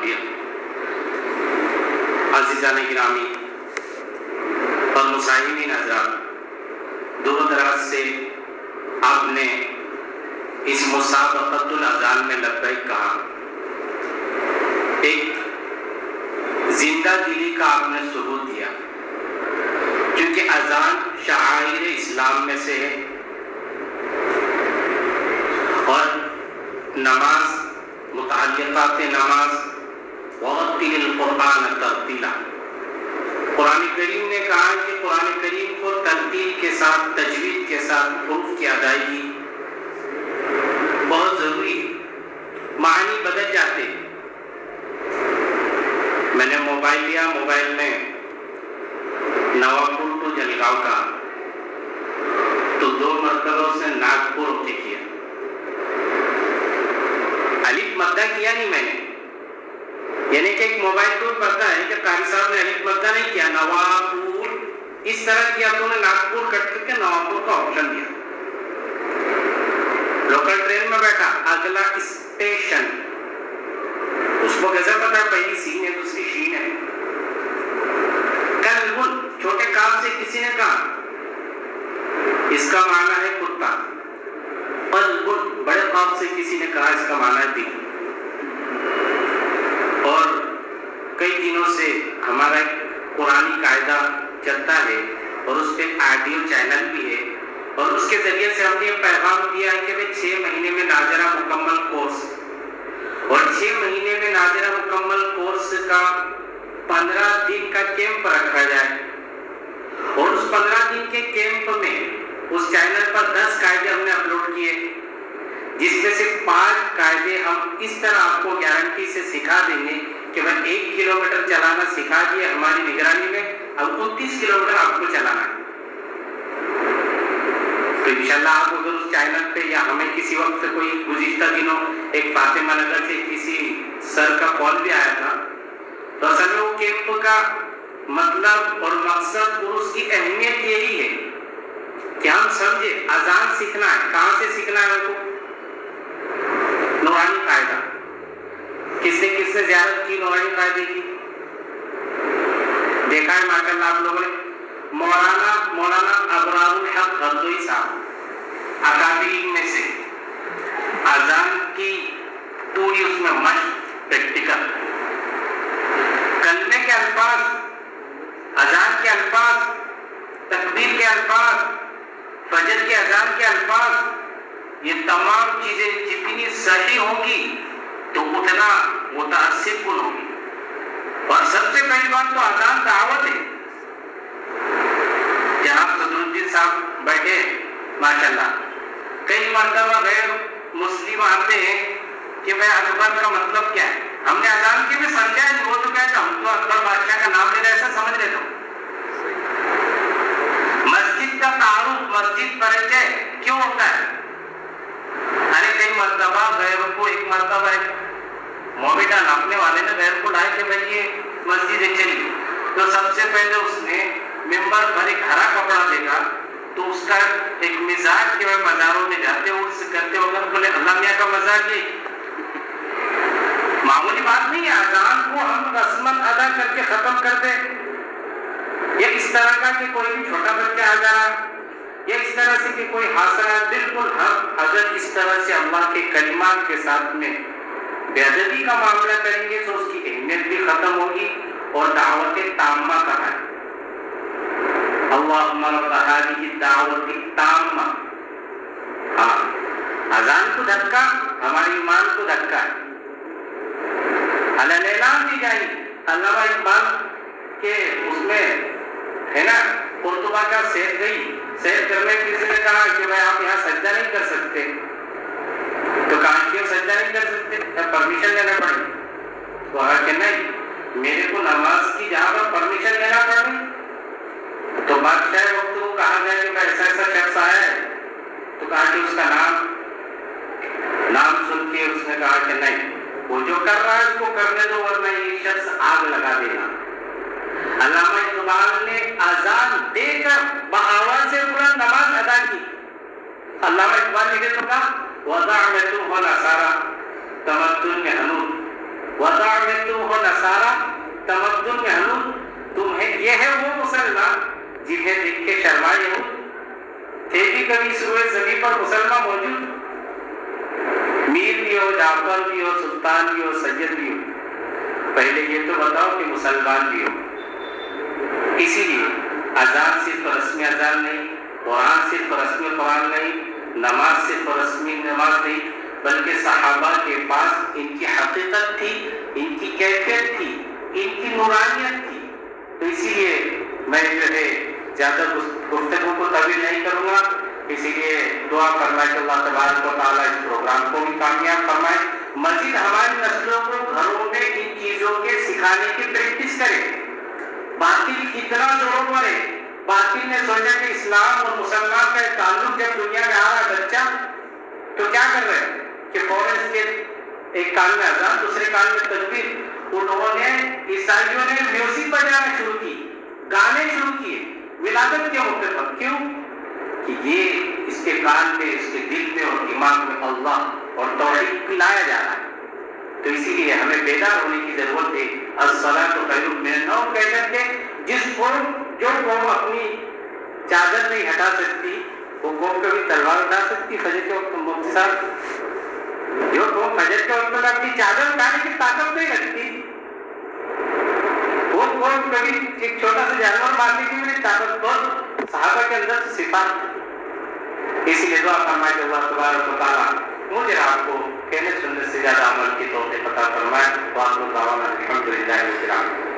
دیا۔ عزیزان گرامی اور مشاہدین حضرات، دور دراز سے آپ نے اس مسابقۃ الاذان میں لبیک کہا، ایک زندہ دلی کا آپ نے ثبوت دیا، کیونکہ اذان شعائر اسلام میں سے ہے اور نماز، متعلقات نماز وَرَتِّلِ الْقُرْآنَ تَرْتِيلًا، قرآن کریم نے کہا کہ قرآن کریم کو ترتیل کے ساتھ، تجوید کے ساتھ حروف کی ادائیگی بہت ضروری ہے، معنی بدل جاتے۔ میں نے موبائل لیا، موبائل میں نواپور ٹو جلگاؤں کا تو 2 مرتبہ اس نے ناگپور ہوتے کیا، الف مدہ کیا نہیں میں نے، یعنی کہ ایک موبائل تو پڑھتا ہے کہ قاری صاحب نے الف مدہ نہیں کیا، نواپور اس طرح کیا، تو نے ناگپور کٹ کر کے نواپور کا آپشن دیا۔ لوکل ٹرین میں بیٹھا، اگلا اسٹیشن، اس کو کیسا پتا پہلی سین ہے دوسری شین ہے؟ کلبن، چھوٹے کاف سے کسی نے کہا اس کا معنی ہے کتا، قلبن بڑے کاف سے کسی نے کہا اس کا معنی ہے دل۔ اور کئی دنوں سے ہمارا ایک قرآنی قاعدہ چلتا ہے اور اس پہ آڈیو چینل بھی ہے، اور اس کے ذریعے سے ہم نے یہ پیغام دیا ہے کہ 6 مہینے میں ناظرہ مکمل کورس، اور 6 مہینے میں ناظرہ مکمل کورس کا 15 دن کا کیمپ رکھا جائے، اور اس 15 دن کے کیمپ میں اس چینل پر 10 قاعدے ہم نے اپلوڈ کیے، جس میں سے 5 قاعدے ہم اس طرح آپ کو گارنٹی سے سکھا دیں گے کہ میں 1 کلومیٹر چلانا سکھا دیے ہماری نگرانی میں، اب 29 کلومیٹر آپ کو چلانا ہے۔ تو انشاءاللہ آپ اگر اس چینل پہ، یا ہمیں کسی وقت کوئی گزشتہ دنوں ایک فاطمہ نگر سے کسی سر کا کال بھی آیا تھا، تو اصل میں وہ کیمپ کا مطلب اور مقصد اور اس کی اہمیت یہی ہے کہ ہم سمجھے اذان سیکھنا ہے، کہاں سے سیکھنا ہے؟ ہم کو نورانی قاعدہ، کس نے زیارت کی نورانی قاعدے کی؟ دیکھا ہے ماشاءاللہ آپ لوگوں نے، مولانا ابرار الحق غردوی صاحب اکابرین میں سے، اذان کی پوری اس میں مشق پریکٹیکل، کلمے کے الفاظ، اذان کے الفاظ، تکبیر کے الفاظ، فجر کے اذان کے الفاظ، یہ تمام چیزیں جتنی صحیح ہوں گی تو اتنا متاثر کن ہوگی۔ اور سب سے پہلی بات تو اذان دعوت ہے۔ جناب صدر الدین صاحب بیٹھے ماشاءاللہ، کئی مرتبہ غیر مسلم آتے ہیں کہ بھائی اکبر کا مطلب کیا ہے؟ ہم نے اذان کی بھی سمجھا نہیں، وہ تو کہتے ہم تو اکبر بادشاہ کا نام لے رہے، ایسا سمجھ لیتا ہوں۔ مسجد کا تعارف، مسجد پریچے کیوں ہوتا ہے؟ ارے کئی مرتبہ غیر کو، ایک مرتبہ ایک موبیٹا ناپنے والے نے غیر کو لائے کہ بھائی یہ مسجد ہے چلیے، تو سب سے پہلے اس نے ممبر پر ایک ہرا کپڑا دیکھا، تو اس کا ایک مزاج کہ وہ مزاروں میں جاتے عرس کرتے وغیرہ، بولے اللہ میاں کا مزاج یہ معمولی بات نہیں ہے، اذان کو ہم رسمن ادا کر کے ختم کر دیں، یا اس طرح کا کہ کوئی بھی چھوٹا بچہ آ جا رہا، یا اس طرح سے کہ کوئی حاصل ہے، بالکل ہم اگر اس طرح سے اللہ کے کلمات کے ساتھ میں بے ادبی کا معاملہ کریں گے تو اس کی اہمیت بھی ختم ہوگی، اور دعوت تامہ کہا ہے، اللہم رب ہذہ الدعوۃ التامہ۔ ہاں، اذان کو دھکا ہمارے ایمان کو دھکا ہے۔ اعلان دی جائے علامہ اقبال کے اس میں ہے نا، قرطبہ کا سیر کرنے کسی نے کہا کہ بھائی آپ یہاں سجدہ نہیں کر سکتے، تو کہا کیوں سجدہ نہیں کر سکتے؟ پرمیشن لینا پڑے، تو کہا کہ نہیں، میرے کو نماز کی جہاں پر پرمیشن لینا پڑے، تو بادشاہ وقت کو کہا گیا کہ ایسا ایسا شخص آیا ہے، تو کہا کہ اس کا نام سن کے اس نے کہا کہ نہیں، وہ جو کر رہا ہے اس کو کرنے دو، ورنہ یہ شخص آگ لگا دے گا۔ علامہ اقبال نے اذان دے کر بآواز بلند نماز ادا کی۔ علامہ اقبال لکھے تو کہا وضع میں تم ہونا سارا تمدن میں حنون، وضع مذہب میں تم ہو نصارہ، تمدن میں ہنود، تمہیں یہ ہے وہ مسلمان جنہیں دیکھ کے شرمائے ہو، تھے بھی کبھی اس روئے زمین پر مسلمان موجود؟ میر بھی ہو، جعفر بھی ہو، سلطان بھی ہو، سید بھی ہو، پہلے یہ تو بتاؤ کہ مسلمان بھی ہو۔ اسی لیے اذان صرف رسمی اذان نہیں، قرآن صرف رسمی قرآن نہیں، نماز صرف رسمی نماز نہیں، بلکہ صحابہ کے پاس ان کی حقیقت تھی، ان کی کیفیت تھی، ان کی نورانیت تھی۔ تو اسی لیے میں جو ہے زیادہ گفتگو کو طویل نہیں کروں گا، اسی لیے دعا کرنا کہ اللہ تبارک و تعالیٰ اس پروگرام کو بھی کامیاب فرمائے، مزید ہماری نسلوں کو گھروں میں ان چیزوں کے سکھانے کی پریکٹس کرے۔ باطل اتنا زورور ہے، باطل نے سوچا کہ اسلام اور مسلمان کا ایک تعلق جب دنیا میں آ رہا ہے بچہ تو کیا کر رہے ہیں کہ فوراً کے ایک کان میں اذان دوسرے کان میں تکبیر۔ انہوں نے عیسائیوں نے میوزک بجانا شروع کی، گانے شروع کیے ولادت کے موقع پر۔ کیوں؟ کہ یہ اس کے کان میں، اس کے دل میں اور دماغ میں اللہ اور توحید پلایا جا رہا ہے۔ تو اسی لیے ہمیں بیدار ہونے کی ضرورت ہے۔ الصلاۃ خیر من النوم کہہ کر کے جو قوم اپنی چادر نہیں ہٹا سکتی وہ قوم کبھی تلوار اٹھا سکتی؟ فجر کے وقت مفتی صاحب، جو قوم فجر کے وقت میں اپنی چادر اٹھانے کی طاقت نہیں رکھتی وہ قوم کبھی ایک چھوٹا سا جانور مارنے کی بھی طاقت بہت صحابہ کے اندر صفات۔ اسی لیے دعا فرمائے کہ اللہ تبارک و تعالیٰ مجھے آپ کو کہنے سننے سے زیادہ عمل کی توفیق عطا فرمائے۔ وآخر دعوانا الحمدللہ رب العالمین۔